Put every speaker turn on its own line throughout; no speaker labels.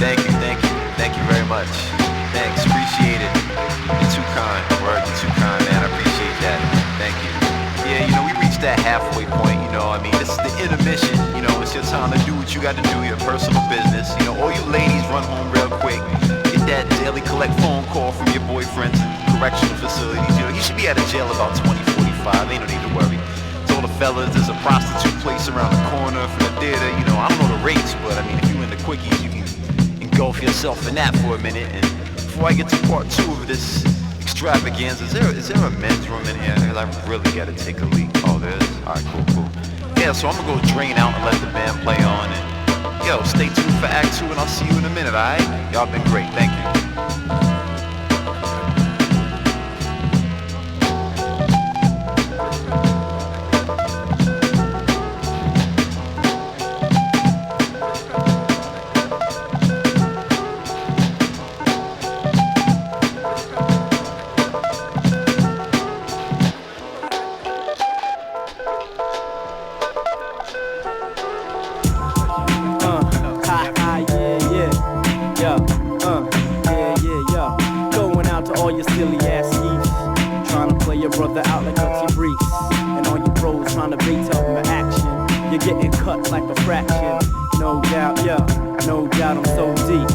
Thank you very much. Thanks, appreciate it. You're too kind, word, you're too kind, man. I appreciate that. Thank you. Yeah, you know, we reached that halfway point, you know, I mean, this is the intermission, you know, it's your time to do what you got to do, your personal business. You know, all you ladies run home real quick. Get that daily collect phone call from your boyfriends in correctional facilities. You know, you should be out of jail about 2045, ain't no need to worry. To all the fellas, there's a prostitute place around the corner from the theater. You know, I don't know the rates, but I mean, if you in the quickies, you can engulf yourself in that for a minute. And before I get to part 2 of this extravaganza, is there a men's room in here? Because I really gotta take a leak. Oh, there is? Alright, cool. Yeah, so I'm gonna go drain out and let the band play on. And yo, stay tuned for Act 2 and I'll see you in a minute, alright? Y'all been great, thank you.
Brother out like Gutsy Briefs, and all you bros trying to bait up my action. You're getting cut like a fraction. No doubt, yeah, no doubt I'm so deep.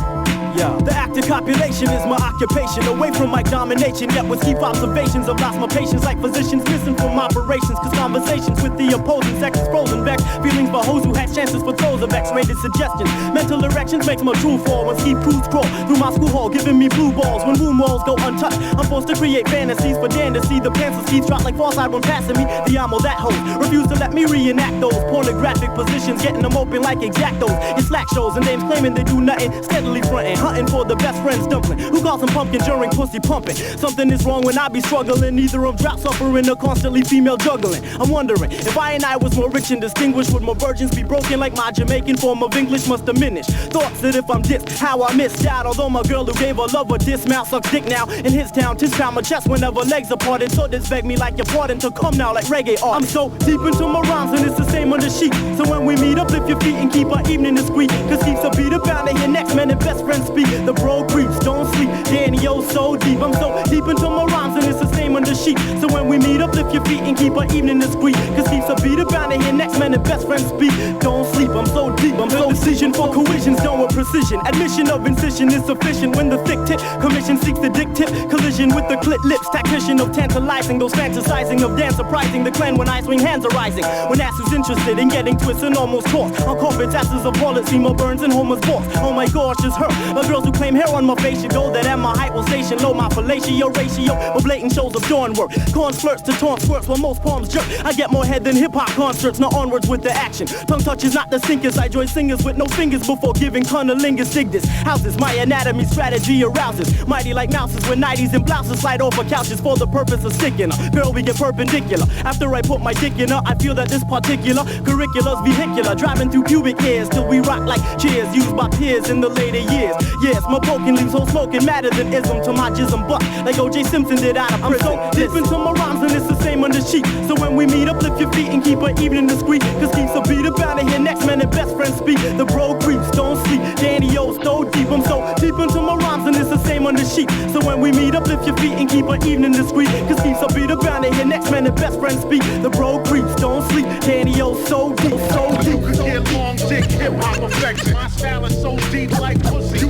Yeah. The act of copulation is my occupation. Away from my domination, yet with deep observations I've lost my patience like physicians missing from operations. Cause conversations with the opposing sex is frozen back. Feelings for hoes who had chances for throws of X-rated suggestions. Mental erections makes my true fall when ski crews crawl through my school hall, giving me blue balls. When womb walls go untouched, I'm forced to create fantasies for Dan to see. The pencil skis drop like false eyed when passing me. The ammo that hoes refuse to let me reenact those pornographic positions, getting them open like exactos. Your slack shows and dames claiming they do nothing, steadily fronting, hunting for the best friend's dumpling. Who calls him pumpkin during pussy pumping? Something is wrong when I be struggling. Either I'm drought suffering or constantly female juggling. I'm wondering if I and I was more rich and distinguished, would my virgins be broken like my Jamaican form of English must diminish? Thoughts that if I'm dissed, how I missed out. Although my girl who gave her love a dismount sucks dick now in his town. 'Tis pound my chest whenever legs are parted. So this beg me like your pardon to come now like reggae art. I'm so deep into my rhymes and it's the same on the sheet. So when we meet up, lift your feet and keep our evening discreet. Cause keeps a beat about to hear next man and best friends speak. The bro creeps, don't sleep. Danny-O so deep. I'm so deep into my rhymes and it's the same on the sheet. So when we meet up, lift your feet and keep our evening discreet. Cause keeps a beat about to hear next man and best friends speak. Don't sleep, I'm so deep. I'm so decision for collisions done with precision. Admission of incision is sufficient when the thick tip commission seeks the dick tip. Collision with the clit lips. Tactician of tantalizing those fantasizing of dance surprising the clan when I swing hands are rising. When ass is interested in getting twisted and almost tossed. On corporates asses of wallets, see more burns and Homer's boss. Oh my gosh, it's her. The girls who claim hair on my face should go that at my height will station low. My fellatio ratio with blatant shows of dawn work. Corn flirts to taunt squirts while most palms jerk. I get more head than hip-hop concerts, now onwards with the action. Tongue touches not the sinkers. I join singers with no fingers before giving cunnilingus dig this. Houses, my anatomy strategy arouses. Mighty like mouses with nighties and blouses slide over couches for the purpose of sticking her. Girl, we get perpendicular. After I put my dick in her, I feel that this particular curricular's vehicular. Driving through pubic hairs till we rock like cheers used by peers in the later years. Yes, my broken leaves whole smoking madder than ism to my jism butt like O.J. Simpson did out of prison. I'm so deep into my rhymes and it's the same on the sheet. So when we meet up, lift your feet and keep our evening discreet. Cause keeps a beat about to hear next man and best friends speak. The bro creeps, don't sleep. Danny-O's so deep. I'm so deep into my rhymes and it's the same on the sheet. So when we meet up, lift your feet and keep our evening discreet. Cause keeps a beat about to hear next man and best friends speak. The bro creeps, don't sleep. Danny-O's so deep, so deep.
You could get long dick hip-hop affection. My style is so deep like pussy. You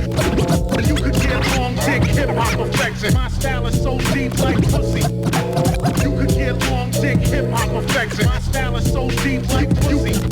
could get long dick hip-hop affection. My style is so deep like pussy. You could get long dick hip-hop affection. My style is so deep like pussy.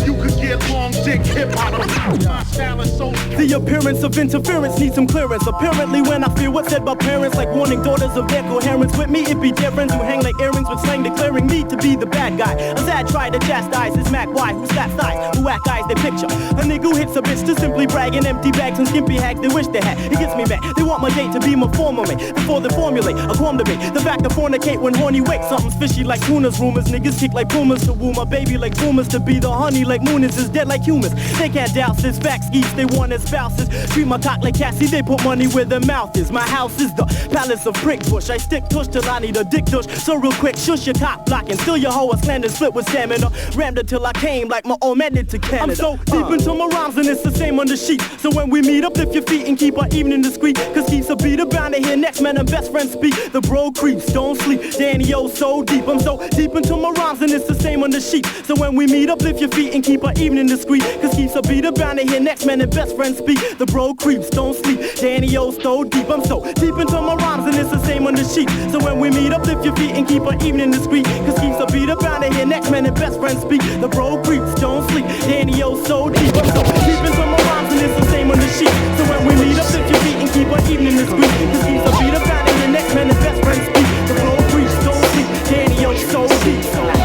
You could get long dick hip-hop affection. My style is so deep.
The appearance of interference needs some clearance. Apparently when I fear what's said by parents, like warning daughters of their coherence. With me it be different who hang like earrings with slang declaring me to be the bad guy. A sad try to chastise his Mac Y who slaps thighs, who act eyes they picture. A nigga who hits a bitch to simply brag in empty bags and skimpy hags they wish they had. It gets me back. They want my date to be my former mate before they formulate a qualm debate. The fact to fornicate when horny wake something's fishy like tunas. Rumors niggas kick like pumas to woo my baby like boomers. To be the honey like mooners is dead like humans. They can't doubt this fact skis. They want as spouses. Treat my cock like Cassie, they put money where their mouth is. My house is the palace of brick bush. I stick tush till I need a dick tush. So real quick, shush your cock blocking. Still your hoe, a slanted split with stamina. Rammed it till I came like my old man did to Canada. I'm so deep into my rhymes and it's the same on the sheet. So when we meet up, lift your feet and keep our evening discreet. Cause keeps a beat bound to hear next man and best friend speak. The bro creeps, don't sleep. Danny-O so deep. I'm so deep into my rhymes and it's the same on the sheet. So when we meet up, lift your feet and keep our evening discreet. Cause keeps a beat bound to hear next man and best friend speak. The bro creeps, don't sleep. Danny-O so deep. I'm so deep into my rhymes and it's the same on the sheet. So when we meet up, lift your feet and keep our evening discreet. Cause keeps a beat bound to hear next man and best friend speak. The bro creeps, don't sleep. Danny-O so deep. I'm so deep into my rhymes and it's the same on the sheet. So when we meet up, lift your feet and keep our evening discreet. Cause keeps a beat bound to hear next man and best friend speak. The bro creeps, don't sleep. Danny-O so deep. So deep.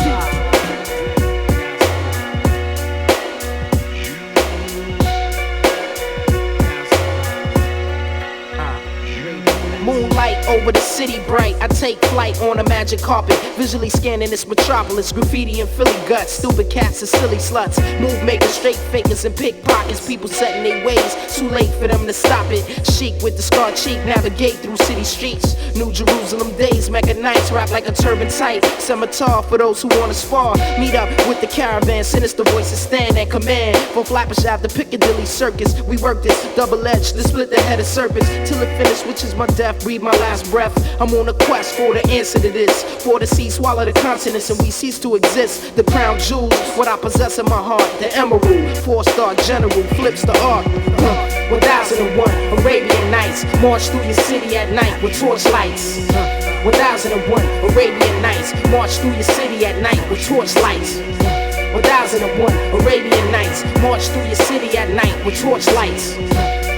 Moonlight over the city bright. I take flight on a magic carpet, visually scanning this metropolis. Graffiti and Philly guts, stupid cats and silly sluts. Move makers, straight fakers and pickpockets. People setting their ways, too late for them to stop it. Chic with the scar cheek, navigate through city streets. New Jerusalem days, Mecca nights, rap like a turban tight. Scimitar for those who wanna spar. Meet up with the caravan, sinister voices stand at command. From Flatbush Ave to Piccadilly Circus, we work this double-edged to split the head of serpents till it finish, which is my death. Breathe my last breath. I'm on a quest for the answer to this. For the sea swallow the continents and we cease to exist. The crown jewels, what I possess in my heart. The emerald, 4-star general, flips the art. 1001 Arabian Nights, march through your city at night with torch lights. 1001 Arabian Nights, march through your city at night with torch lights. 1001 Arabian Nights, march through your city at night with torch lights.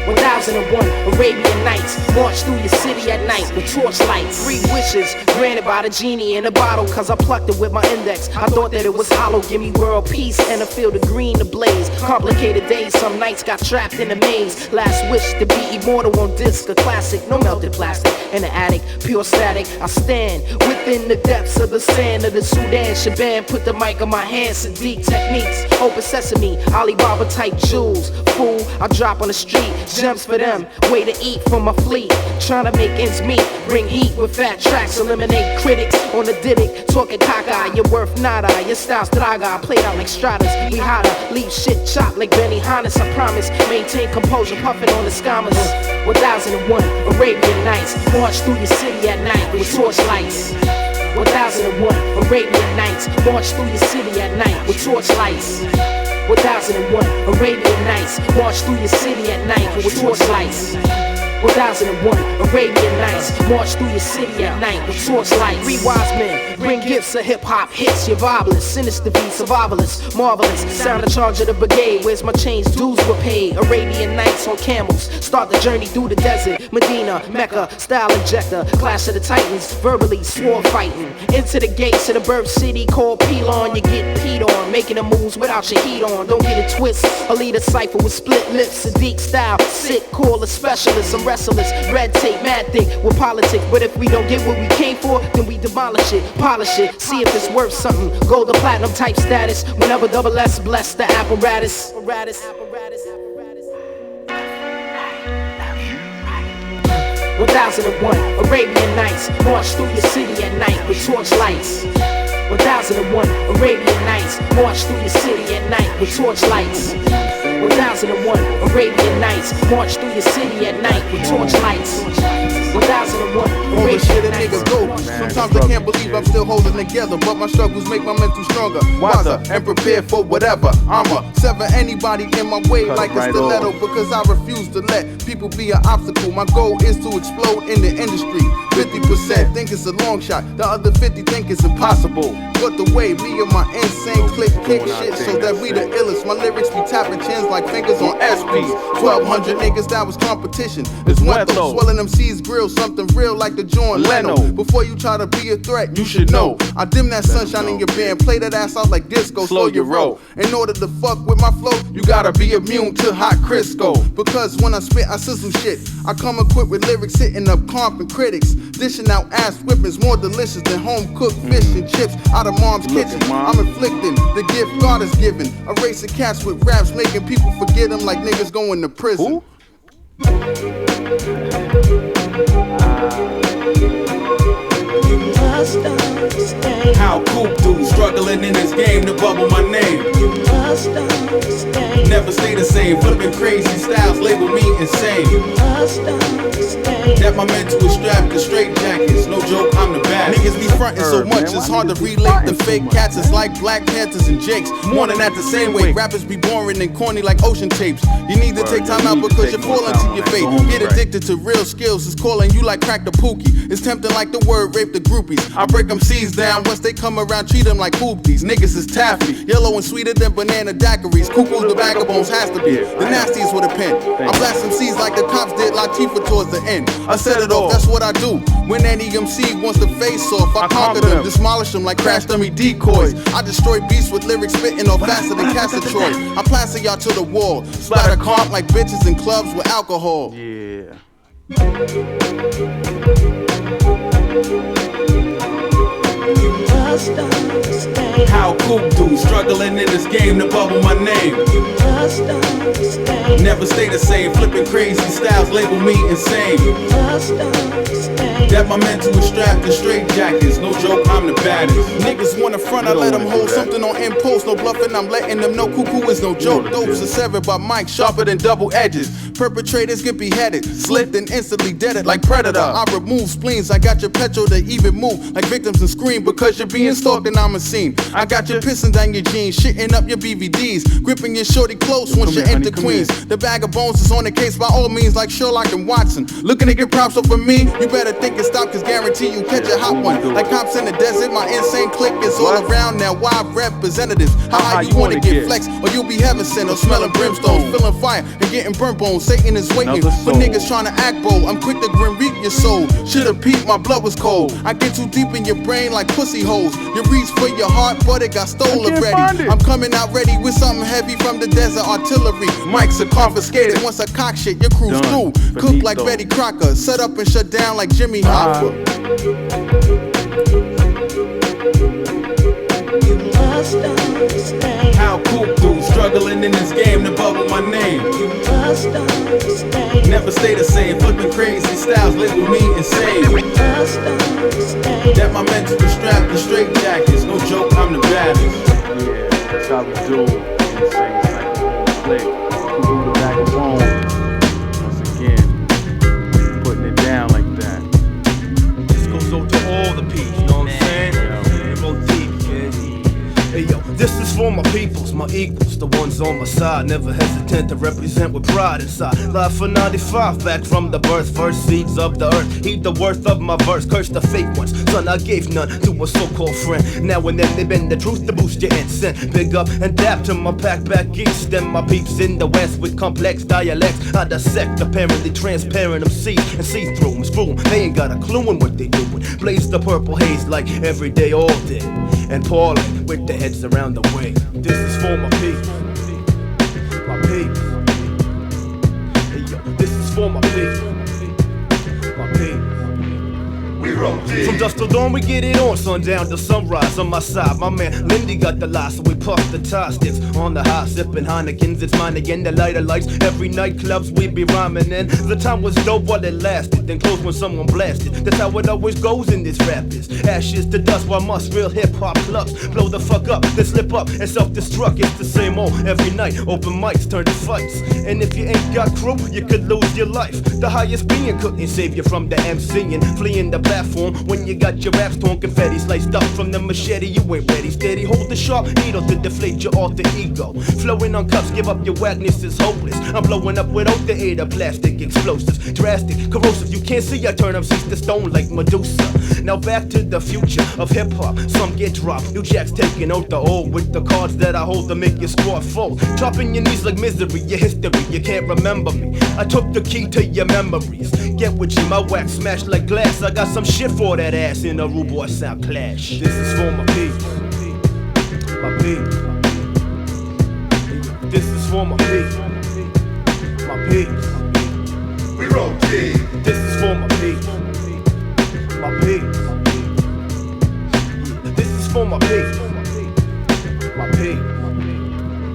1001 Arabian Nights, march through your city at night with torch lights. 3 wishes granted by the genie in a bottle, cause I plucked it with my index. I thought that it was hollow, give me world peace and a field of green to blaze. Complicated days, some nights got trapped in a maze. Last wish to be immortal on disc, a classic. No melted plastic in the attic, pure static. I stand within the depths of the sand of the Sudan. Shabaam put the mic on my hand, Sahdeeq techniques. Open sesame, Alibaba type jewels. Fool, I drop on the street. Gems for them, way to eat from my fleet. Tryna make ends meet, bring heat with fat tracks. Eliminate critics on the Diddick. Talking caca, you're worth nada. Your style's draga, played out like Stratas. We hotter, leave shit chopped like Benny Hannes. I promise, maintain composure, puffing on the scammers. 1001 Arabian Nights, march through your city at night with torch lights. 1001 Arabian Nights, march through your city at night with torch lights. 1001 Arabian Nights, march through your city at night with torch lights. 1001 Arabian Nights, march through your city at night with torch lights. 3 wise men bring gifts of hip-hop hits. You're vibeless, sinister beat, survivalist, marvelous. Sound in charge of the brigade, where's my chains, dues were paid. Arabian Nights on camels, start the journey through the desert. Medina, Mecca, style injector, clash of the titans, verbally sword fighting. Into the gates of the birth city called Pelon, you get peed on. Making the moves without your heat on, don't get it twist. A leader Cypher with split lips, Sahdeeq style, sick, call a specialist. I'm restless, red tape, mad thick with politics. But if we don't get what we came for, then we demolish it, polish it, see if it's worth something. Gold or platinum type status, whenever double S bless the apparatus. 1001 Arabian Nights, march through your city at night with torch lights. 1001 Arabian Nights, march through your city at night with torch lights. 1001 Arabian Nights, march through your city at night with torch lights. 1001 Arabian Nights.
Sometimes I can't believe I'm still holding together, but my struggles make my mental stronger, wiser, and prepared for whatever. I'ma sever anybody in my way like a stiletto, because I refuse to let people be an obstacle. My goal is to explode in the industry. 50% think it's a long shot, the other 50 think it's impossible. But the way me and my insane click kick shit so that we the illest. My lyrics be tapping chins like fingers on SPs. 1200 niggas, that was competition. This one though, swelling them C's grill, something real. real like the John Leno. Before you try to be a threat, you should know. I dim that sunshine in your band, play that ass out like disco, slow your roll. In order to fuck with my flow, you gotta be immune to hot Crisco. Because when I spit, I sizzle shit. I come equipped with lyrics hitting up comping critics, dishing out ass whippings more delicious than home cooked fish and chips out of mom's kitchen. I'm inflicting the gift God has given, erasing cats with raps, making people forget them like niggas going to prison.
How Kukoo struggling in this game to bubble my name. Never stay the same, flipping crazy styles, label me insane. That my mental is strapped to straight jackets, no joke, I'm the bad.
Niggas be frontin' so much, it's hard to relate the fake cats. It's like Black Panthers and Jakes, mourning at the same way. Rappers be boring and corny like ocean tapes. You need to take time out because you're falling to your fate. Get addicted to real skills, it's calling you like crack the pookie. It's tempting like the word rape the groupies. I break them seeds down, once they come around treat them like hoopies. Niggas is taffy, yellow and sweeter than banana daiquiris. Kukoo the vagabonds has to be the nastiest with a pen. I blast them seeds like the cops did Latifah towards the end. I set it off, that's what I do. When any MC wants to face off, I conquer them, demolish them like crash dummy decoys. I destroy beasts with lyrics spitting off faster than Cassatroy. I plaster y'all to the wall, splatter comp like bitches in clubs with alcohol.
Yeah.
How Kukoo struggling in this game to bubble my name. Never stay the same, flipping crazy styles, label me insane. That my mental is strapped to straight jackets, no joke, I'm the baddest.
Niggas wanna front, I let them hold something on impulse, no bluffing, I'm letting them know Kukoo is no joke. Dopes are severed by mic, sharper than double edges. Perpetrators get beheaded, slipped and instantly deaded like Predator. I remove spleens, I got your petrol to even move like victims and scream because you're being stalked and I'm a scene. I got you pissing down your jeans, shitting up your BVDs, gripping your shorty close once you enter Queens. The bag of bones is on the case by all means like Sherlock and Watson. Looking to get props up for me, you better think and stop cause guarantee you catch a hot one. Like cops in the desert, my insane clique is all around now. Wild representatives, how high you wanna get flex or you'll be heaven sent or smelling brimstone, feeling fire and getting burnt bones. Satan is waiting for niggas trying to act bold. I'm quick to grim reap your soul. Should've peeped, my blood was cold. I get too deep in your brain like pussy holes. You reach for your heart, but it got stolen already. I'm coming out ready with something heavy from the desert artillery. Mics are confiscated. Once I cock shit, your crew's through. Cook like Betty Crocker, set up and shut down like Jimmy Hoffa.
How Kukoo struggling in this game to bubble my name. Never stay the same, flipping crazy styles, label me insane. That my mental is strapped to straight jackets, no joke, I'm the baddest.
Yeah, that's how we do. Insane psycho Kukoo the vagabond. Once again, putting it down like that.
This goes out to all the peeps, you know what I'm saying? Go deep, kid. Hey yo, this is for my peoples, my equals, the ones on my side. Never hesitant to represent with pride inside. Live for 95, back from the birth, first seeds of the earth. Heed the worth of my verse, curse the fake ones. Son, I gave none to a so-called friend. Now and then they bend the truth to boost your incense. Big up and dap to my pack back east. And my peeps in the west with complex dialects. I dissect apparently transparent MCs and see through them, screw them. They ain't got a clue in what they doing. Blaze the purple haze like every day, all day. And Paulin with the heads around the way. This is for my peeps. My peeps. Hey yo, this is for my peeps. My peeps. We roll deep. From dusk till dawn we get it on, sundown to sunrise. On my side, my man Lindy got the lie, so we puff the tie sticks on the high, sipping Heinekens. It's mine again, the lighter lights. Every night clubs we be rhyming in. The time was dope while it lasted, then closed when someone blasted. That's how it always goes in this rap biz. Ashes to dust while must real hip hop clubs blow the fuck up, then slip up and self-destruct. It's the same old every night. Open mics turn to fights, and if you ain't got crew, you could lose your life. The highest being couldn't save you from the MCing, fleeing the platform when you got your raps torn, confetti sliced up from the machete. You ain't ready, steady. Hold the sharp needle to deflate your alter ego. Flowing on cups, give up your whackness is hopeless. I'm blowing up without the aid of plastic explosives. Drastic, corrosive, you can't see I turn up seats to stone like Medusa. Now back to the future of hip hop. Some get dropped, new jacks taking out the old with the cards that I hold to make your squad fold. Dropping your knees like misery, your history, you can't remember me. I took the key to your memories. Get with you, my wax smashed like glass. I got some shit for that ass in a rude boy sound clash. This is for my peeps, my peeps. This is for my peeps, my peeps.
We roll deep.
This is for my peeps, my peeps. This is for my peeps, my peeps.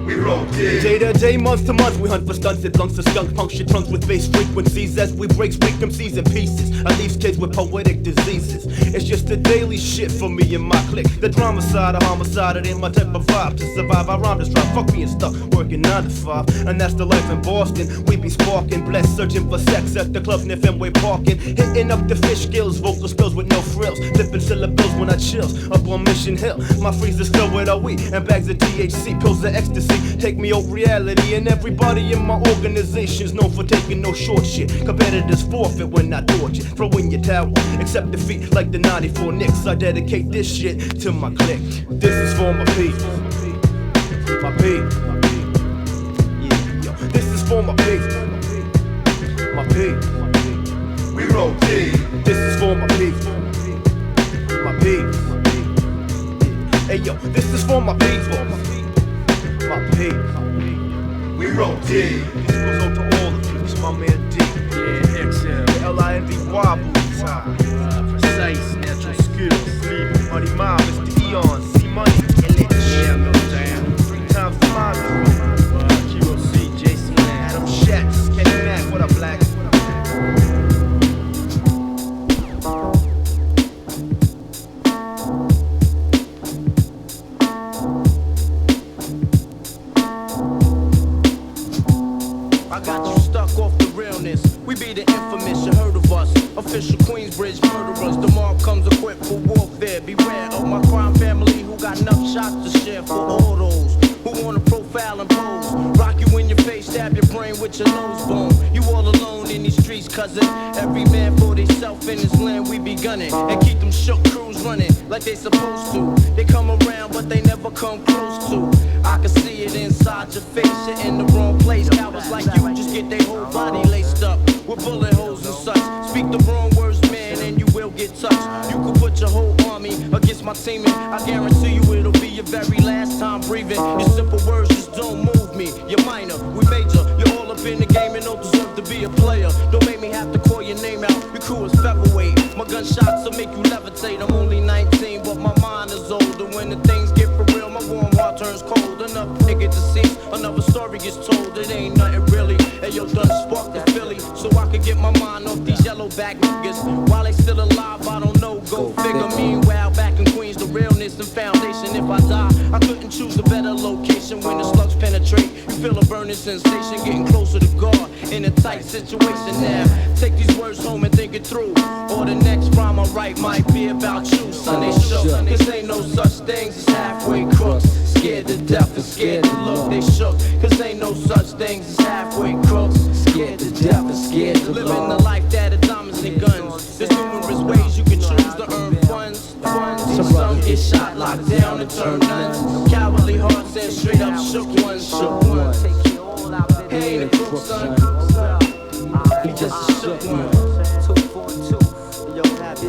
We roll deep.
Day to day, month to month, we hunt for stunts at lungs to skunk, puncture trunks with bass frequencies as we break MCs in pieces. I leave kids with poetic diseases. It's just the daily shit for me and my clique. The drama side of homicide, it ain't my type of vibe. To survive, I rhyme to strive, fuck being stuck, working 9 to 5. And that's the life in Boston. We be sparking, blessed, searching for sex at the club near Fenway Parking. Hitting up the fish skills, vocal spills with no frills. Flipping syllables when I chills, up on Mission Hill. My freezer's filled with a weed and bags of THC, pills of ecstasy. Take me out reality, and everybody in my organization's known for taking no short shit. Competitors forfeit when I torture. Throw in your towel, accept defeat like the 94 Knicks. I dedicate this shit to my clique. This is for my peeps, my peeps. Yeah, yo. This is for my peeps, my peeps.
We roll deep.
This is for my peeps, my peeps. Hey yo, this is for my people, my peeps.
We roll deep.
This goes out to all the peeps, my man D.
Yeah, XL.
The L-I-N-D-Y booty time.
Precise, natural skills.
Sleep, Money Mob, Mr. Eon, C-Money,
Yeah, no damn.
3 times the line crew.
QOC, Jason Land.
Adam Shatz, Kenny Mack, what up, Black?
I got you stuck off the realness. We be the infamous, you heard of us. Official Queensbridge murderers. The mob comes equipped for warfare. Beware of my crime family who got enough shots to share for all those who wanna profile and pose. Rock you in your face, stab your brain with your nose bone. You all alone in these streets, cousin. Every man for theyself in his land, we be gunning. And keep them shook crews running like they supposed to. They come around, but they never come close to. I can see it inside your face, you're in the wrong place. Cowards like you just get their whole body laced up with bullet holes and such. Speak the wrong words, man, and you will get touched. You could put your whole army against my team, and I guarantee you it'll be your very last time breathing. Your simple words just don't move me. You're minor, we major. You're all up in the game and don't deserve to be a player. Don't make me have to call your name out. Your crew is featherweight. My gunshots will make you levitate. I'm only 19, but my mind is older. When the things get for real, my warm heart turns cold. Enough nigga to see, another story gets told. It ain't nothing really. Hey yo, done sparked the Philly, so I could get my mind off these yellow back niggas. While they still alive, I don't know, go figure. Meanwhile, back in Queens, the realness and foundation. If I die, I couldn't choose a better location. When the slugs penetrate, you feel a burning sensation, getting closer to God in a tight situation now. Take these words home and think it through, or the next rhyme I write might be about you. Sunday show, this ain't no such things as halfway crooks. Scared to death and scared to look, they shook. Cause ain't no such things as halfway crooks. Scared to death and scared to look. Living the life that is diamonds and guns. There's numerous ways you can choose to earn funds. Some get shot, locked down and turn nuns. Cowardly hearts and straight up shook ones. He ain't a crook, son. He just a shook one. 242. Yo, happy.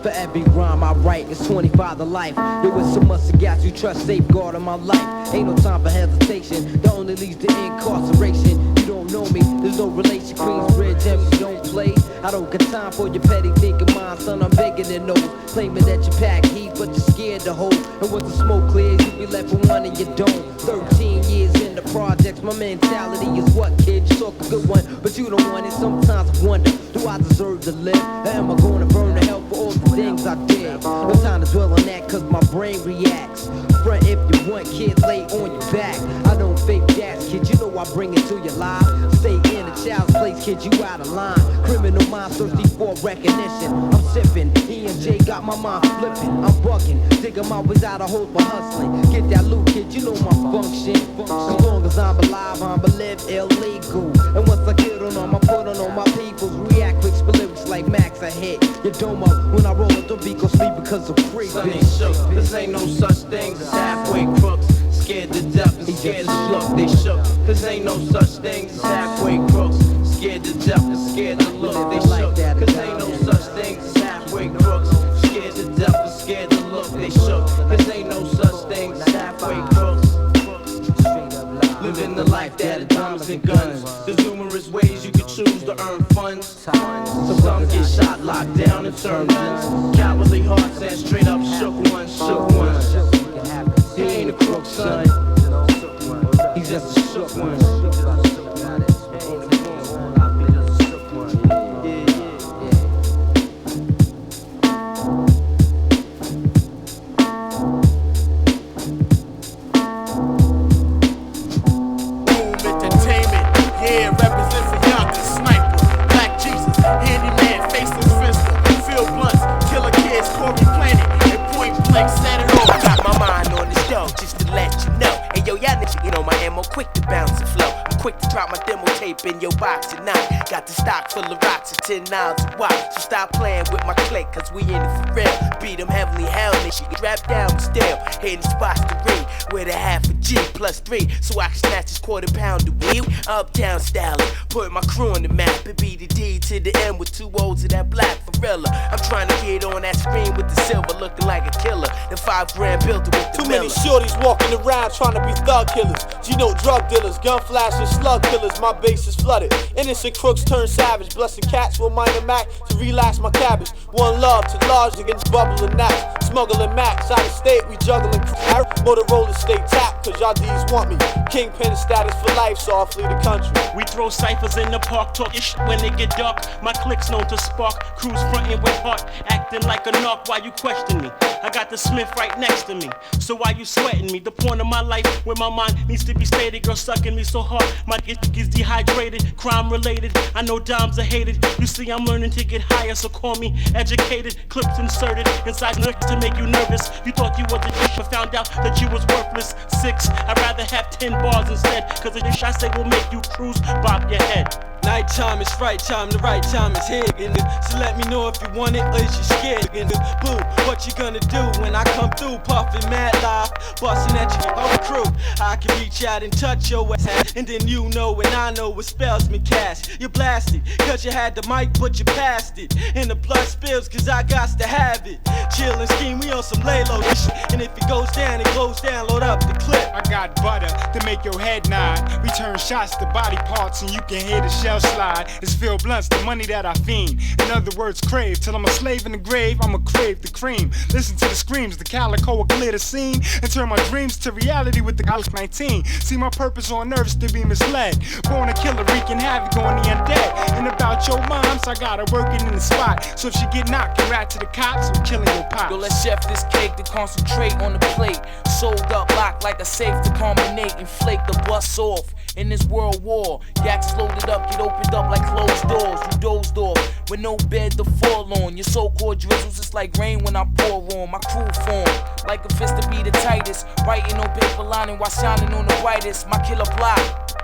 For every rhyme I write, it's 25 to life. There was so much that got you trust, safeguard in my life. Ain't no time for hesitation, that only leads to incarceration. You don't know me, there's no relation. Queensbridge, and we don't play. I don't got time for your petty thinking, mind, son. I'm bigger than those. Claiming that you pack heat, but you're scared to hold. And once the smoke clears, you be left with one and you don't. 13 years in the projects, my mentality is what, kid? You talk a good one, but you don't want it. Sometimes I wonder, do I deserve to live? Or am I gonna burn to hell for all the things I did. No time to dwell on that cause my brain reacts. Front if you want, kid, lay on your back. I don't fake gas, kid, you know I bring it to your life. Stay in a child's place, kid, you out of line. Criminal minds thirsty for recognition. I'm sipping, E&J got my mind flipping. I'm bugging, digging my ways out of holes for hustling. Get that loot, kid, you know my function. As long as I'm alive, I'm live illegal. And once I get on them, I put on all my peoples. React quick, spit lyrics like Max, I hit your dome up. When I roll up the beat, go sleep because of free.
Son ain't shook, this ain't no such thing as halfway crooks. Scared to death and scared to look, they shook. Cause ain't no such thing as halfway crooks. Scared to death and scared to look, they shook. Cause ain't no such thing as halfway crooks. Scared to death and scared to look, they shook. Cause ain't no such thing as halfway crooks. Living the life that is diamonds and guns. There's numerous ways you can choose to earn funds. Some get shot, locked down, and turned nuns. Cowardly hearts and straight up shook ones, shook ones. He ain't a crook, son. He's just a shook one.
Yeah, represents a young Snypa, Black Jesus, handyman, faceless fist, Phil Blunts, killer kids, Corey Planet, and point blank set it off.
Got my mind on this show, just to let you know. And yo, y'all niggas, you know my ammo, quick to bounce and flow. I'm quick to drop my demo tape in your box tonight. Got the stock full of rocks at 10 miles a watch. So stop playing with my clique, cause we in it for real. Beat them heavenly hell, nigga, drap down with still. Hitting spots to read, with a half a G plus 3. So I can snatch this quarter pound of wheel. Uptown styling, put my crew on the map. It be the D to the M with 2 O's of that black Varilla. I'm trying to get on that screen with the silver, looking like a killer. The 5 grand built it with the
Too many shorties walking around trying to be thug killers. Gino drug dealers, gun flashers, slug killers. My base is flooded. Innocent crooks turn savage. Blessing cats with minor Mac to relax my cabbage. One love to large against bubbling naps. Smuggling max out of state, we juggling crap. Motorola stay tapped, cause y'all D's want me. Kingpin status for life, so I'll flee the country.
We throw ciphers in the park, talking shit when they get dark. My clique's known to spark, crews frontin' with heart, acting like a narc. Why you question me? I got the Smith right next to me. So why you sweating me? The point of my life where my mind needs to be stated. Girl sucking me so hard, my dick is dehydrated. Crime related, I know dimes are hated. You see I'm learning to get higher, so call me educated. Clips inserted inside nuts to make you nervous. You thought you was a dick, but found out that you was worthless. 6, I'd rather have 10 bars instead, cause the dish I say will make you cruise, bob your head.
Nighttime is right time, the right time is here. So let me know if you want it or is you scared. Boo, what you gonna do when I come through? Puffin' mad live, bustin' at your whole crew. I can reach out and touch your ass, and then you know and I know what spells me cast. You blasted, cause you had the mic but you passed it. And the blood spills cause I got to have it. Chill and scheme, we on some lay low shit. And if it goes down, load up the clip.
I got butter to make your head nod. Return shots to body parts and you can hear the shell slide. It's Phil Blunts, the money that I fiend. In other words, crave. Till I'm a slave in the grave, I'ma crave the cream. Listen to the screams, the calico will clear the scene. And turn my dreams to reality with the Alex 19. See my purpose on earth is to be misled. Born a killer, wreaking havoc on the undead. And about your moms, I got her working in the spot. So if she get knocked, get right to the cops, I'm killing your pops.
Yo, let's chef this cake to concentrate on the plate. Sold up, locked like a safe to combinate and flake the bus off. In this world war, yaks loaded up, get opened up like closed doors. You dozed off with no bed to fall on. Your so-called drizzles, it's like rain when I pour on. My crew form like a fist to be the tightest. Writing on paper lining while shining on the brightest. My killer block.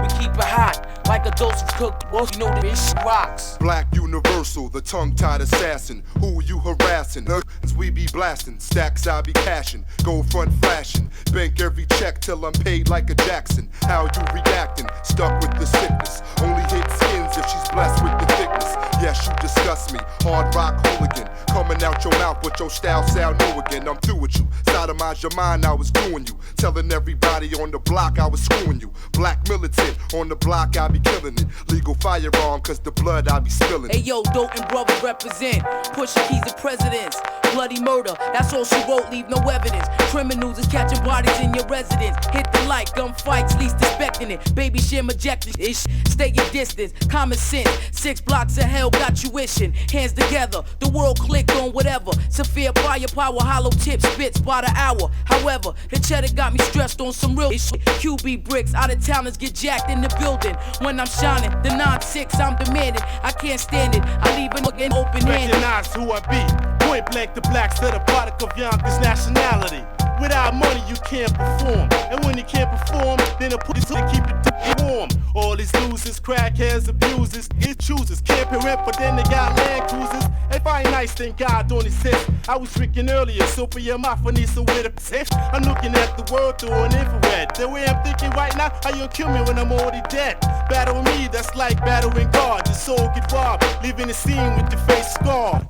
We keep it hot, like a dose of cooked wolf, you know the bitch rocks.
Black universal, the tongue-tied assassin. Who you harassing? As we be blasting, stacks I be cashing. Gold front flashing, bank every check till I'm paid like a Jackson. How you reacting? Stuck with the sickness. Only hit skins if she's blessed with the thickness. Yes, you disgust me, hard rock hooligan. Coming out your mouth with your style sound new again. I'm through with you, sodomize your mind, I was doing you. Telling everybody on the block I was screwing you. Black militant, on the block I be killing it. Legal firearm, cause the blood I be spilling.
Hey yo, Dope and brothers represent. Pushing keys to presidents.
bloody murder. That's all she wrote, leave no evidence. Criminals is catching bodies in your residence. Hit the light, gunfights, least expecting it. Baby share majected ish. Stay your distance, common sense. 6 blocks of hell got you wishing. Hands together, the world clicked on whatever. Severe firepower, hollow tip spits by the hour. However, the cheddar got me stressed on some real shit. QB bricks, out of towners get jacked in the building. When I'm shining, the 9-6 I'm demanding. I can't stand it, I leave it again open-handed.
Recognize who I be. Point blank, the blacks are the product of Yonkers nationality. Without money, you can't perform. And when you can't perform, then the police will keep it warm. All these losers, crackheads, abusers, it choosers. Can't pay rent, but then they got land cruisers. If I ain't nice, then God don't exist. I was drinking earlier, so for your mouth, I need some way to persist. I'm looking at the world through an infrared. The way I'm thinking right now, how you kill me when I'm already dead. Battle with me, that's like battling God. Your soul get robbed, leaving the scene with your face scarred.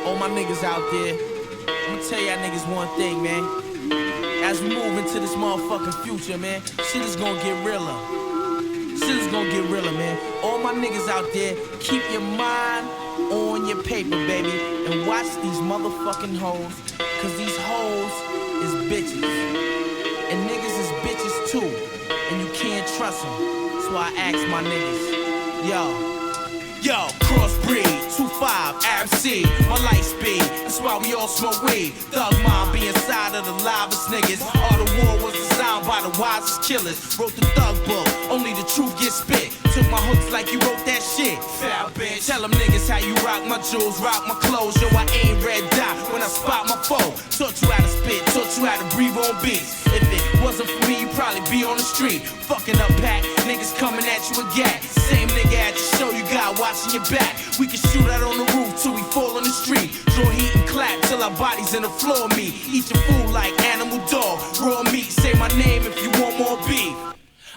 All my niggas out there, I'ma tell y'all niggas one thing, man. As we move into this motherfucking future, man, shit is gonna get realer. Shit is gonna get realer, man. All my niggas out there, keep your mind on your paper, baby, and watch these motherfucking hoes, cause these hoes is bitches. And niggas is bitches too, and you can't trust them. That's why I ask my niggas, Yo, crossbreed, 2-5, Arab C, my light speed. That's why we all smoke weed. Thug mom be inside of the livest niggas. All the war was designed by the wisest killers. Wrote the thug book, only the truth gets spit. Took my hooks like you wrote that shit. Foul bitch. Tell them niggas how you rock my jewels, rock my clothes. Yo, I ain't red dot when I spot my foe. Taught you how to spit, taught you how to breathe on beats. If it wasn't for me, you'd probably be on the street. Fucking up pack, niggas coming at you again. Same nigga at your show, you got watching your back. We can shoot out on the roof till we fall on the street. Draw heat and clap till our bodies in the floor meet. Eat your food like animal dog. Raw meat, say my name if you want more beef.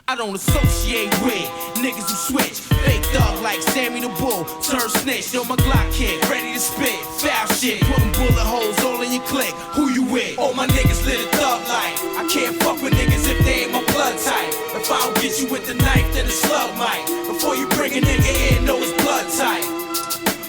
I don't associate with niggas who switch. Fake thug like Sammy the Bull. Turn snitch, yo my Glock kick, ready to spit. Foul shit, putting bullet holes all in your click. Who you with? All my niggas live a thug life. I can't fuck with niggas if they ain't my blood type. If I don't get you with the knife, then the slug might. Before you bring a nigga in, know his blood type.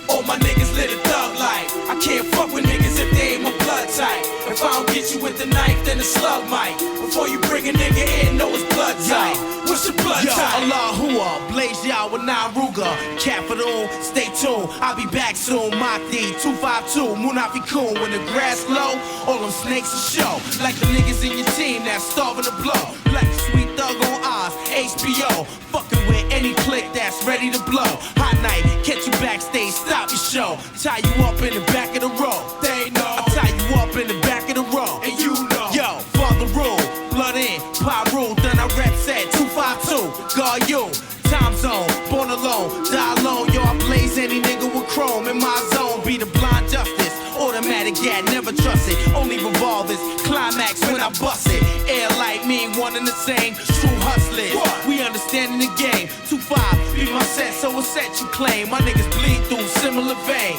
All my niggas live a thug life. I can't fuck with niggas if they ain't my blood type. If I don't get you with the knife, then the slug might. Before you bring a nigga in, know his blood type. What's your blood type? Allahua, Blaze Yah with Naruga. Capital, stay tuned. I'll be back soon. Mahdi, 252, Munafikun. When the grass low, all them snakes will show. Like the niggas in your team that's starving to blow. Like the sweet thug on Oz, HBO. Fucking with any clique that's ready to blow. Hot night, catch you backstage, stop your show. Tie you up in the back of the row. They know. I tie you up in the back of the row. And you know. Yo, father rule, blood in, pie rule. Then I rep set 252, guard you. Time zone, born alone, die alone. Yo, I blaze any nigga with chrome in my zone. Be the blind justice, automatic gat, never trust it. Only revolvers, climax when I bust it. Air like me, one and the same. True hustlers, we understanding the game. 2-5, be my set, so a set you claim. My niggas bleed through similar vein.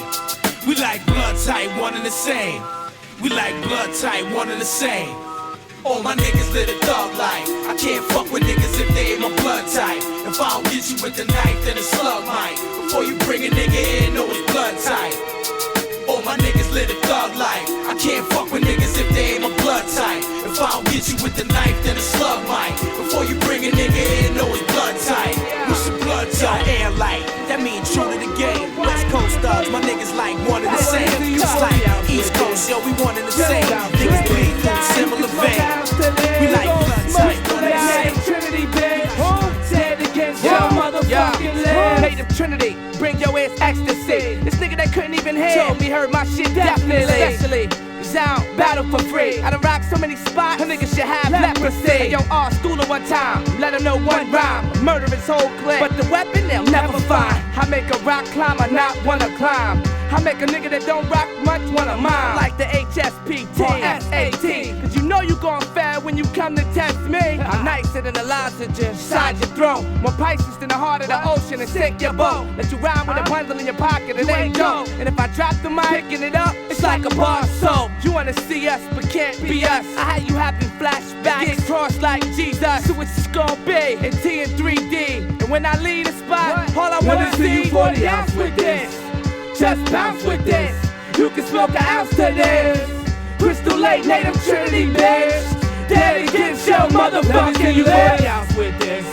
We like blood type, one and the same. We like blood type, one and the same. All my niggas live a thug life. I can't fuck with niggas if they ain't my blood type. If I don't get you with the knife, then the slug might. Before you bring a nigga in, know his blood type. All my niggas live a thug life. I can't fuck with niggas if they ain't my blood type. If I don't get you with the knife, then the slug might. Before you bring a nigga in, know his blood type. What's your blood type? Yo, air light, that mean true to the game. West Coast thugs, my niggas like one and the same. Just like East Coast, yo, we one and the same. Niggas bleed through similar vein. We like blood type, one and the same.
Trinity, bitch. Stand against your motherfucking legs.
Native Trinity, bring your ass ecstasy. This nigga that couldn't even hear told me heard my shit definitely. Especially, sound battle for free. I done rock so many spots, a nigga should have leprosy. Hey, yo, R schooler one time, let him know one rhyme. Murder his whole clique, but the weapon they'll never find. I make a rock climber not wanna climb. I make a nigga that don't rock much wanna mine. Like the HSPT or SAT. Cause you know you gon' fail when you come to test me. I'm nicer than a lozenge inside your throat. More Pisces than the heart of the ocean and sink your boat. Let you rhyme with a bundle in your pocket, it ain't dope. And if I drop the mic, picking it up, it's like a bar soap. You wanna see us, but can't be us. I had you having flashbacks, get crossed like Jesus. So it's gon' be in T and 3D. And when I leave the spot, all I wanna see you 40 ounce with this. Just bounce with this. You can smoke an ounce to this. Crystal Lake, native Trinity, bitch. Dead against your motherfucking you 40 ounce with this.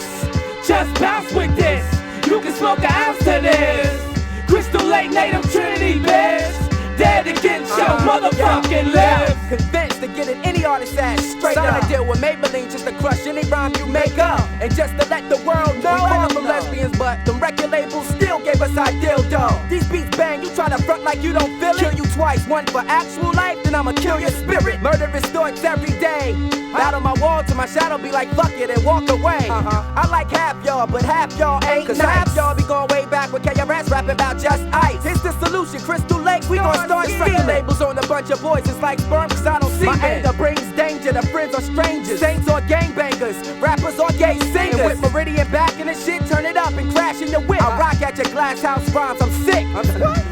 Just bounce with this. You can smoke an ounce to this. Crystal Lake, native Trinity, bitch. Dead against your motherfucking lips.
Convinced to get at any artist ass straight up. Sign a deal with Maybelline just to crush any rhyme you make up. And just to let the world know, we call them lesbians, but them record labels still gave us our dildo. These beats bang, you try to front like you don't feel it. Kill you twice, one for actual life, then I'ma kill your spirit. Murderous thoughts every day. Battle my wall till my shadow be like fuck it and walk away. I like half y'all, but half y'all ain't. Cause half y'all be going way back with KRS rapping about just ice. Here's the solution, Crystal Lake, we gon' start stealing. Labels on a bunch of boys, it's like sperm cause I don't see my anger brings danger to friends or strangers. Saints or gangbangers, rappers or gay singers. And with Meridian back in the shit, turn it up and crash in your whip. I rock at your glass house rhymes, I'm sick.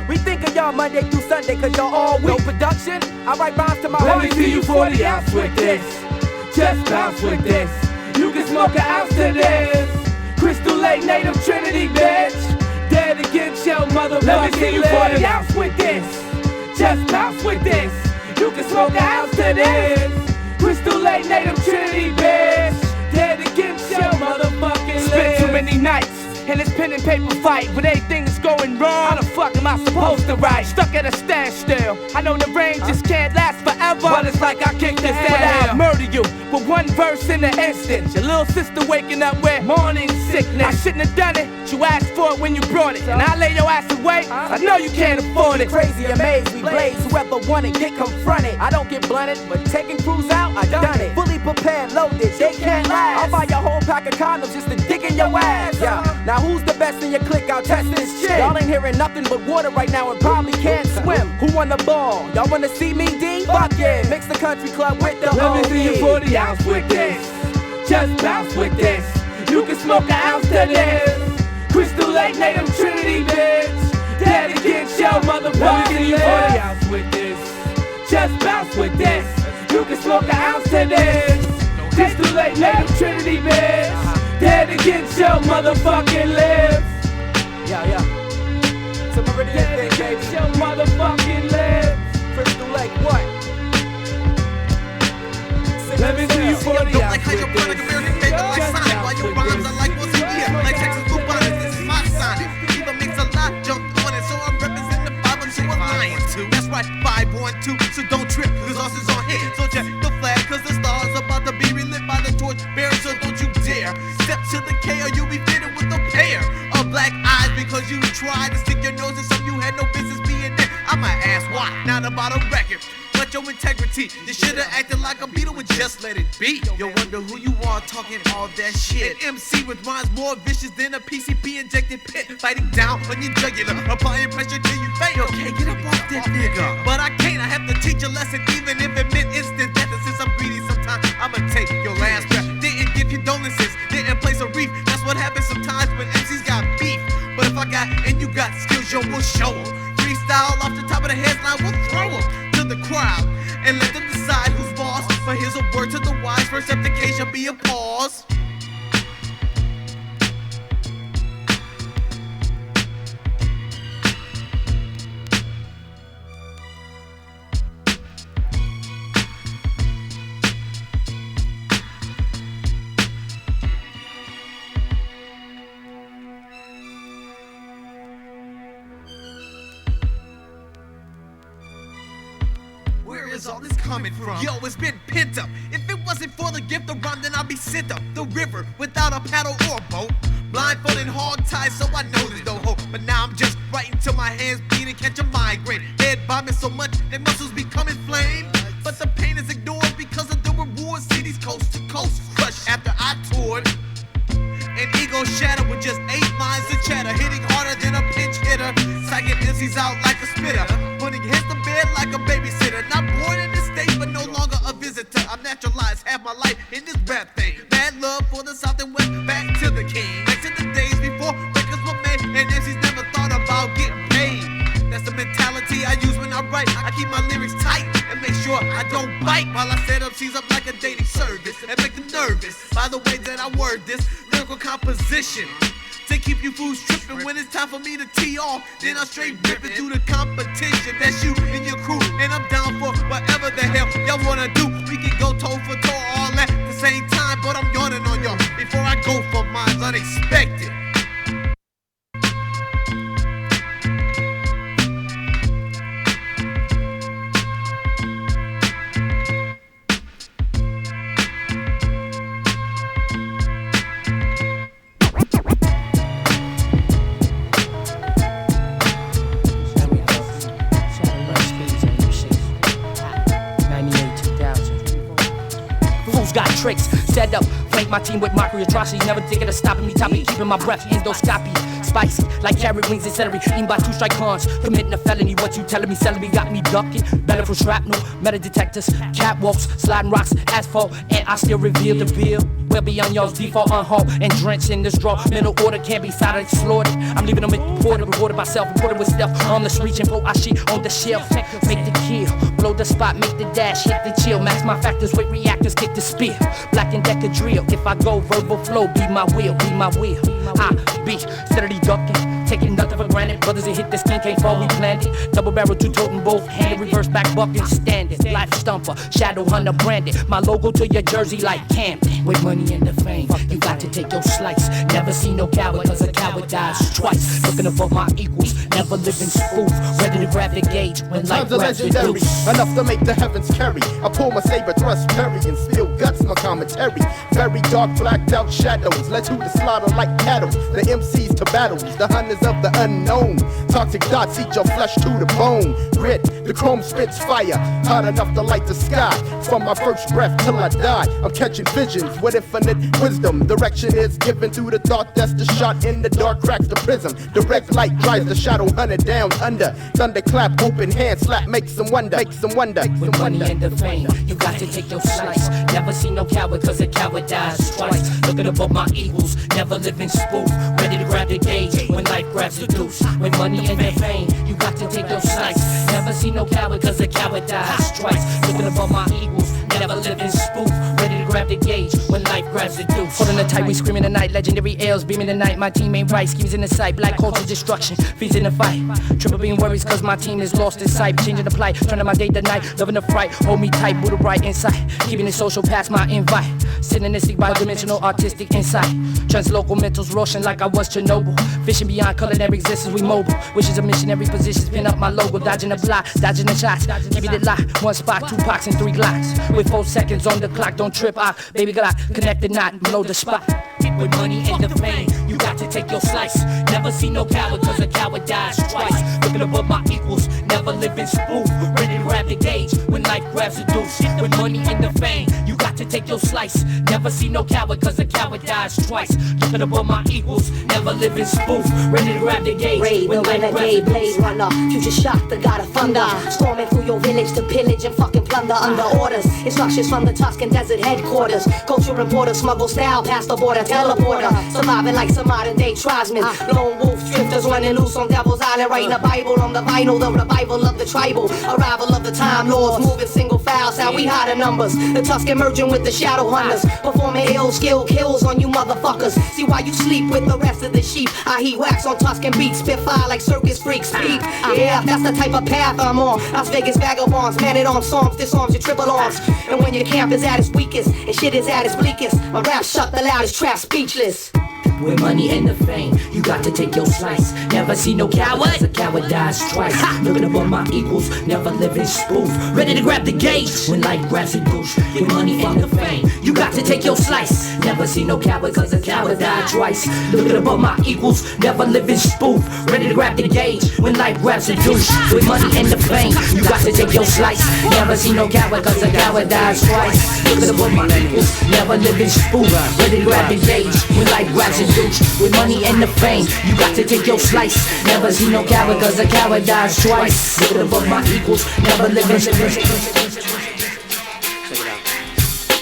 We think of y'all Monday through Sunday cause y'all all week. No production, I write rhymes to my heart.
Let me see you 40 ounce with this. Just bounce with this. You can smoke an ounce to this. Crystal Lake, native Trinity, bitch. Dead against your motherfucking Let me see you 40 ounce with this. Just bounce with this. You can smoke an ounce to this. Crystal Lake, native Trinity, bitch. Dead against your motherfucking Spent too many nights in this pen and paper fight, but everything is going wrong. How the fuck am I supposed to write? Stuck at a standstill. I know the rain just can't last forever, but it's like I kicked this down. I'll murder you with one verse in an instant. Your little sister waking up with morning sickness. I shouldn't have done it. You asked for it when you brought it, and I lay your ass away. I know you can't afford it.
Crazy amazed, we blaze. Whoever want it, get confronted. I don't get blunted, but taking crews out, I done it. Fully prepared, loaded, they can't last. I'll buy your whole pack of condoms just to dig in your ass. Yeah. Now who's the best in your clique? I'll test this shit. Y'all ain't hearing nothing but water right now and probably can't swim. Who won the ball? Y'all wanna see me, D? Fuck yeah. Mix the country club with the
Let me see you 40 ounce with this. Just bounce with this. You can smoke an ounce to this. Crystal Lake, native Trinity, bitch. Dead against your motherfucking Let me see you 40 ounce with this. Just bounce with this. You can smoke an ounce to this. Crystal Lake, native Trinity, bitch. Dead against your motherfucking lips.
Yeah. So Meridian thing, baby.
Your motherfucking lips.
Crystal Lake, what?
Let me see you 40
don't like hydroponic American paper like Sonic. While your rhymes are like what's in here. Like Texas blue bonnet, this is my sign. Either makes a lot jump on it, so I'm representing the 5 I'm so lying to. That's right, 512, so don't trip, cause us is on hit. So check the flag, cause the stars about to be relit by the torch bearer, so don't you dare step to the K or you'll be fitted with a pair of black eyes because you tried to stick your nose in something you had no business being there. I might ask why, not about a record, but your integrity. You should've acted like a Beatle and just let it be. You wonder who you are talking all that shit. An MC with rhymes more vicious than a PCP injected pit, fighting down on your jugular, applying pressure till you fail. Okay, get up off that nigga. But I can't, I have to teach a lesson even if it meant instant death. And since I'm greedy sometimes, I'ma take your last breath. Didn't give condolences, didn't place a wreath. That's what happens sometimes when MCs got beef. But if I got and you got skills, yo, we'll show them. Freestyle off the top of the headline, we'll throw them to the crowd and let them decide who's boss. But here's a word to the wise, first application be a pause. Where is all this coming from? Yo, it's been pent up. If it wasn't for the gift of rhyme, then I'd be sent up the river without a paddle or a boat. Blindfolded, hog-tied, so I know there's no hope. But now I'm just writing till my hands bleed and catch a migraine. Head bombing so much that muscles become inflamed. But the pain is ignored because of the reward. Cities coast to coast crushed after I toured. An ego shattered with just 8 lines of chatter, hitting harder than a pinch hitter. tagging MCs out like a spitter, putting hits to bed like a babysitter. Not born in this state, but no longer a visitor. I'm naturalized, have my life in this rap thing. Bad love for the South and West, back to the king. Back to the days before records were made, and MCs never thought about getting paid. That's the mentality I use when I write. I keep my lyrics tight and make sure I don't bite while I set MCs up like a dating service and make them nervous by the way that I word this lyrical composition. To keep you fools tripping when it's time for me to tee off, then I straight rip it through the competition. That's you and your crew, and I'm down for whatever the hell y'all wanna do. We can go toe for toe all at the same time, but I'm yawning on y'all before I go for mine's unexpected.
Got tricks set up, flank my team with mockery atrocities. Never thinking of stopping me, topping, keeping my breath. Endoscopy, spicy like carrot wings and celery. Eaten by 2 strike cons, committing a felony. What you telling me? Selling me got me ducking. Better for shrapnel, metal detectors, catwalks, sliding rocks, asphalt, and I still reveal the bill. Well beyond y'all's default, unhauled and drenched in this draw. Mental order can't be silent, slaughtered. I'm leaving them reported, rewarded myself, reported with stealth. Armless reaching for Ashi on the shelf. Make the kill, blow the spot, make the dash, hit the chill. Max my factors with reactors, kick the spear. Black and decker drill. If I go verbal flow, be my will, be my will. I be steadily ducking, taking nothing for granted. Brothers that hit the skin can't fall, we planned it. Double barrel, 2 toting, both handed, reverse back bucking, standing. Life stumper, shadow hunter branded. My logo to your jersey like Camden. With money and the fame, you got to take your slice. Never seen no coward, cause a coward dies twice. Looking above my equals, never living spoof. Ready to grab the gauge when life grabs the deuce.
Enough to make the heavens carry. I pull my saber, thrust parry, and spill guts my commentary. Very dark, blacked out shadows led to the slaughter like cattle. The MCs to battles, the hunters of the unknown. Toxic dots eat your flesh to the bone. Grit, the chrome spits fire, hot enough to light the sky. From my first breath till I die, I'm catching visions with infinite wisdom. Direction is given through the thought that's the shot in the dark, cracks the prism. Direct light drives the shadow hunter down under. Thunderclap, open hand slap, makes them wonder, makes them wonder.
With money and the fame, you got to take your slice. Never seen no coward, cause a coward dies twice. Looking above my equals, never living spoof. Ready to grab the gauge when life grabs the deuce. With money and the fame, you got to take your slice. Never seen no coward, cause a coward dies twice. Looking above my equals, never living spoof. Ready to grab the gauge when life grabs the deuce. Holding the tight, we screaming the night. Legendary L's beaming the night. My team ain't right, schemes in the sight. Black culture destruction, feeds in the fight. Triple beam worries cause my team is lost in sight. Changing the plight, turning my day to night. Loving the fright, hold me tight with the right insight. Keeping it social past my invite. Sitting in this seek bi-dimensional artistic insight. Translocal mentals rushing like I was Chernobyl. Fishing beyond culinary existence, we mobile. Wishes of missionary positions, pin up my logo. Dodging the block, dodging the shots. Keeping it locked, 1 spot, 2 pox and 3 glocks. With 4 seconds on the clock, don't trip out. Baby Glock, connect the knot, blow the spot. With money and the fame, you got to take your slice. Never see no coward, cause a coward dies twice. Looking above my equals, never living spoof. Ready to grab the gauge when life grabs the deuce. With money and the fame, you got to take your slice. Never see no coward, cause a coward dies twice. Looking above my equals, never living spoof. Ready to grab the gauge
Raid,
when
the
life grabs
renegade,
the
blaze
deuce.
runner, future shock, the god of thunder. Storming through your village to pillage and fucking plunder under orders. Instructions from the Tuscan desert headquarters. Culture reporter, smuggle style past the border, teleporter. Surviving like some modern day tribesmen. Lone wolf drifters running loose on Devil's Island. Writing the Bible on the vinyl, the revival of the tribal. Arrival of the time lords, moving single files. How we hide the numbers. The Tuscan merging with the shadow hunters. Performing ill skill kills on you motherfuckers. See why you sleep with the rest of the sheep. I heat wax on Tuscan beats, spit fire like circus freaks speak. Yeah, that's the type of path I'm on. Las Vegas vagabonds, man it on songs, disarms your triple arms. And when your camp is at its weakest and shit is at its bleakest, my rap shut the loudest trap speechless.
With money and the fame, you got to take your slice. Never see no coward, cause a coward dies twice. Looking above my equals, never living spoof. Ready to grab the gauge when life grabs a goose. With money and the fame, you got to take your slice. Never see no coward, cause a coward died twice. Looking above my equals, never living spoof. Ready to grab the gauge when life grabs a goose. With money and the fame, you got to take your slice. Never see no coward, cause a coward dies twice. Looking above my equals, never living spoof. Ready to grab the gauge when life grabs a douche. With money and the fame,
brain. You got to take your slice. Never see no coward, cause a coward dies twice. Live above my equals, never living.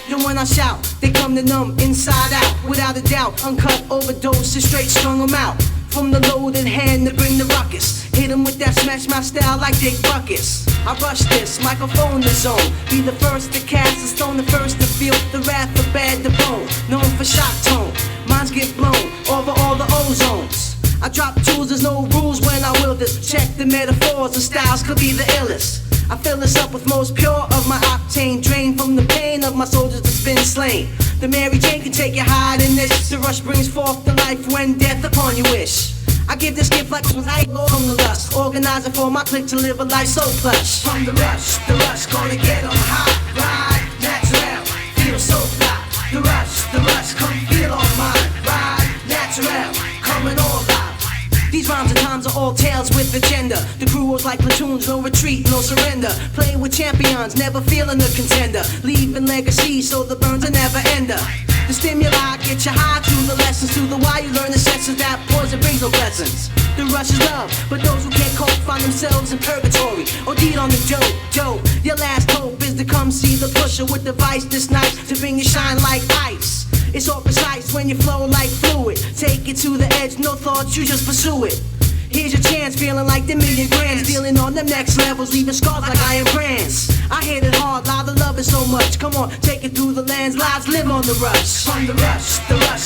Yo, when I shout, they come to numb inside out. Without a doubt, uncut overdose is straight strung them out. From the loaded hand to bring the ruckus. Hit them with that smash my style like Dick Buckets. I rush this, microphone the zone. Be the first to cast a stone, the first to feel the wrath of bad the bone. Known for shock tone, minds get blown over all the ozones. I drop tools, there's no rules when I will this. Check the metaphors, the styles could be the illest. I fill this up with most pure of my octane, drained from the pain of my soldiers that's been slain. The Mary Jane can take you higher than this. The rush brings forth the life when death upon you wish. I give this gift like from the lust. Organizing for my clique to live a life so plush. From the rush gonna get on high. Ride, natural, feel so fly. The rush, come feel on mine. Ride, natural, coming all live. These rhymes and times are all tales with agenda. The crew was like platoons, no retreat, no surrender. Playing with champions, never feeling a contender. Leaving legacy so the burns are never ender. The stimuli get you high through the lessons, through the why you learn the sessions that poison brings no blessings. The rush is love, but those who can't cope find themselves in purgatory or deed on the dope. Your last hope is to come see the pusher with the vice this night to bring you shine like ice. It's all precise when you flow like fluid. Take it to the edge, no thoughts, you just pursue it. Here's your chance, feeling like the million grands. Dealing on them next levels, leaving scars like iron brands. I hit it hard, lie, the love is so much. Come on, take it through the lands, lives live on the rush. From the rush,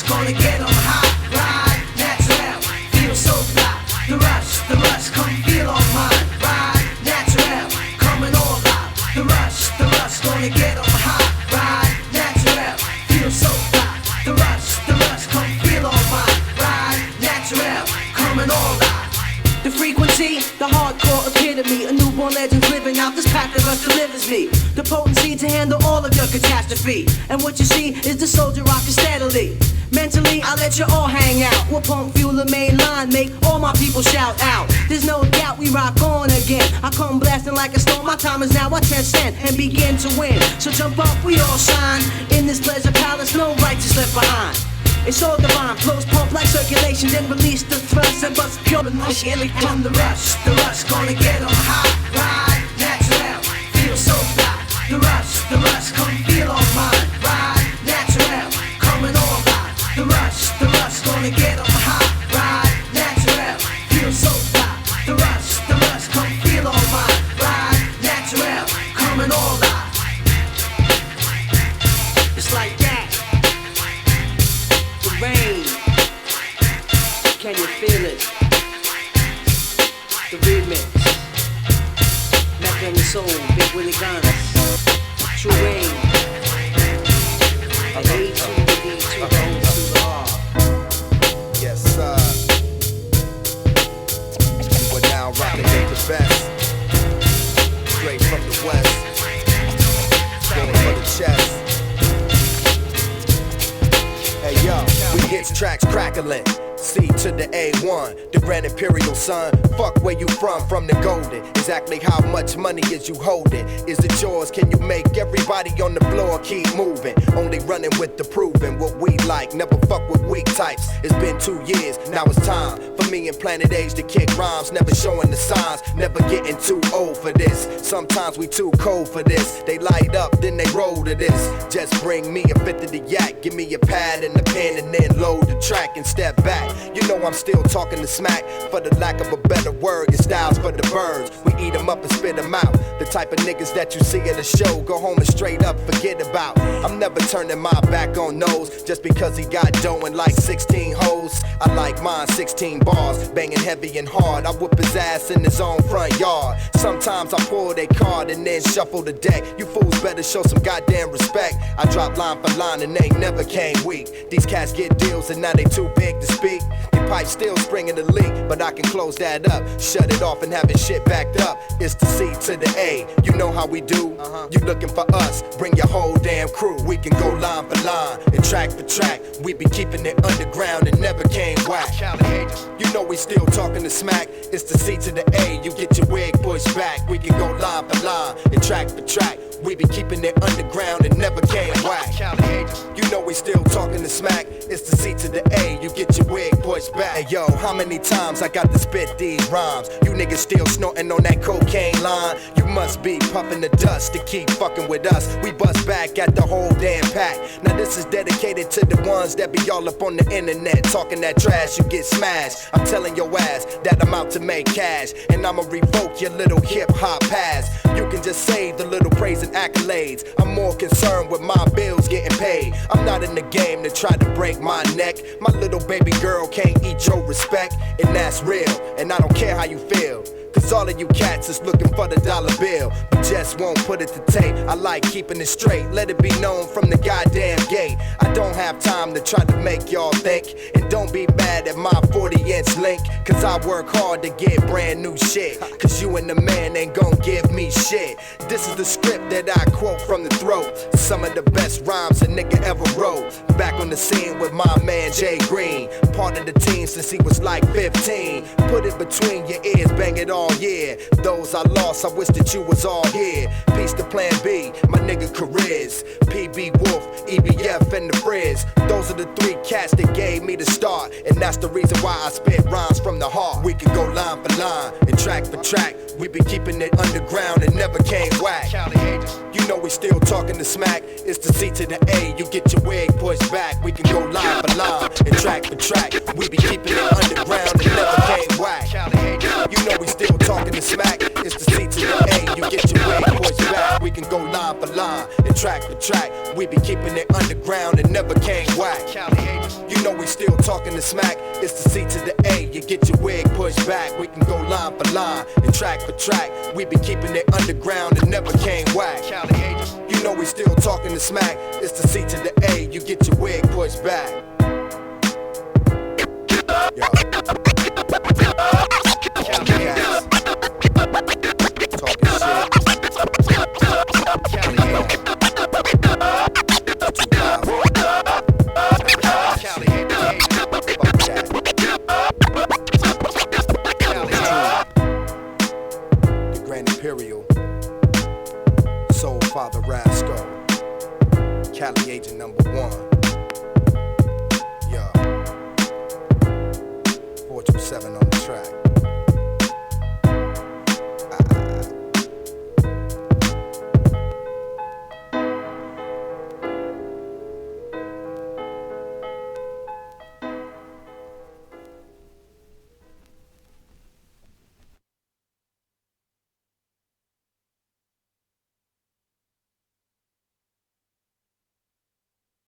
gonna get on high. Ride, natural, feel so fly. The rush, come feel on mine. Ride, natural, coming all live. The rush, gonna get on high. Ride, natural, feel so fly. The rush, come feel on mine. Ride, natural, coming all live. The frequency, the hardcore epitome. A newborn legend's living out this path that rush delivers me. The potency to handle all of your catastrophe. And what you see is the soldier rocking steadily. Mentally, I let you all hang out. We'll pump fuel the main line, make all my people shout out. There's no doubt we rock on again. I come blasting like a storm. My time is now, I transcend and begin to win. So jump up, we all shine. In this pleasure palace, no righteous left behind. It's all divine, flows pump like circulation, then release the thrust and bust pure emotion. From the rush, gonna get on high. Ride, natural, feel so fly. The rush, come feel on mine. Ride, natural, coming on live. The rush, gonna get on high. Ride, natural, feel so fly. The rush, come feel on mine. Ride, natural, coming on live. It's like that. Rain, can you feel it? The remix, Mecca and the soul, Big Willie guns, true rain. A to the D to the O to the R.
Yes, sir. We're now rocking the best, straight from the west, going for the chest. Hey yo, we hits tracks crackling. C to the A1, the Grand Imperial son. Fuck where you from the golden. Exactly how much money is you holding? Is it yours? Can you make everybody on the floor keep moving? Only running with the proving what we like. Never fuck with weak types. It's been 2 years, now it's time for me and Planet Age to kick rhymes. Never showing the signs, never getting too old for this. Sometimes we too cold for this. They light up, then they roll to this. Just bring me a fifth of the yak, give me a pad and a pen, and then load the track and step back. You know I'm still talking the smack. For the lack of a better word, your styles for the birds. We eat them up and spit them out. The type of niggas that you see at a show, go home and straight up forget about. I'm never turning my back on those just because he got dough and like 16 hoes. I like mine 16 bars, banging heavy and hard. I whoop his ass in his own front yard. Sometimes I pull their card and then shuffle the deck. You fools better show some goddamn respect. I drop line for line and they never came weak. These cats get deals and now they too big to speak. Your pipe still springing the leak, but I can close that up, shut it off and have it shit backed up. It's the C to the A, you know how we do. You looking for us, bring your whole damn crew. We can go line for line and track for track. We be keeping it underground and never came whack. You know we still talking the smack. It's the C to the A, you get your wig pushed back. We can go line for line and track for track. We be keeping it underground and never came whack. You know we still talking the smack. It's the C to the A, you get your wig pushed back. back. Hey yo, how many times I got to spit these rhymes? You niggas still snorting on that cocaine line. You must be puffing the dust to keep fucking with us. We bust back at the whole damn pack. Now this is dedicated to the ones that be all up on the internet talking that trash. You get smashed. I'm telling your ass that I'm out to make cash, and I'ma revoke your little hip hop pass. You can just save the little praise and accolades. I'm more concerned with my bills getting paid. I'm not in the game to try to break my neck. My little baby girl can't eat your respect, and that's real. And I don't care how you feel, cause all of you cats is looking for the dollar bill, but just won't put it to tape. I like keeping it straight, let it be known from the goddamn gate. I don't have time to try to make y'all think, and don't be mad at my 40-inch link, cause I work hard to get brand new shit, cause you and the man ain't gon' give me shit. This is the script that I quote from the throat, some of the best rhymes a nigga ever wrote. Back on the scene with my man Jay Green, part of the team since he was like 15. Put it between your ears, bang it all year. Those I lost, I wish that you was all here. Peace to Plan B, my nigga Cariz, PB Wolf, EBF, and the Frizz. Those are the three cats that gave me the start, and that's the reason why I spit rhymes from the heart. We can go line for line and track for track. We been keeping it underground and never came whack. You know we still talking the smack. It's the C to the A, you get your wig pushed back. We can go line for line and track for track. We be keeping it underground and never came whack. You know we still talking the smack. It's the C to the A, you get your wig pushed back. We can go line for line and track for track. We be keeping it underground and never came whack. You know we still talking the smack. It's the C to the A, you get your wig pushed back. We can go line for line and track for track. We be keeping it underground and never came whack. You know we still talking the smack. It's the C to the A, you get your wig pushed back. Yo. The Grand Imperial, Soul Father Rascal, Cali agent number 1. Yeah, 427 on the track.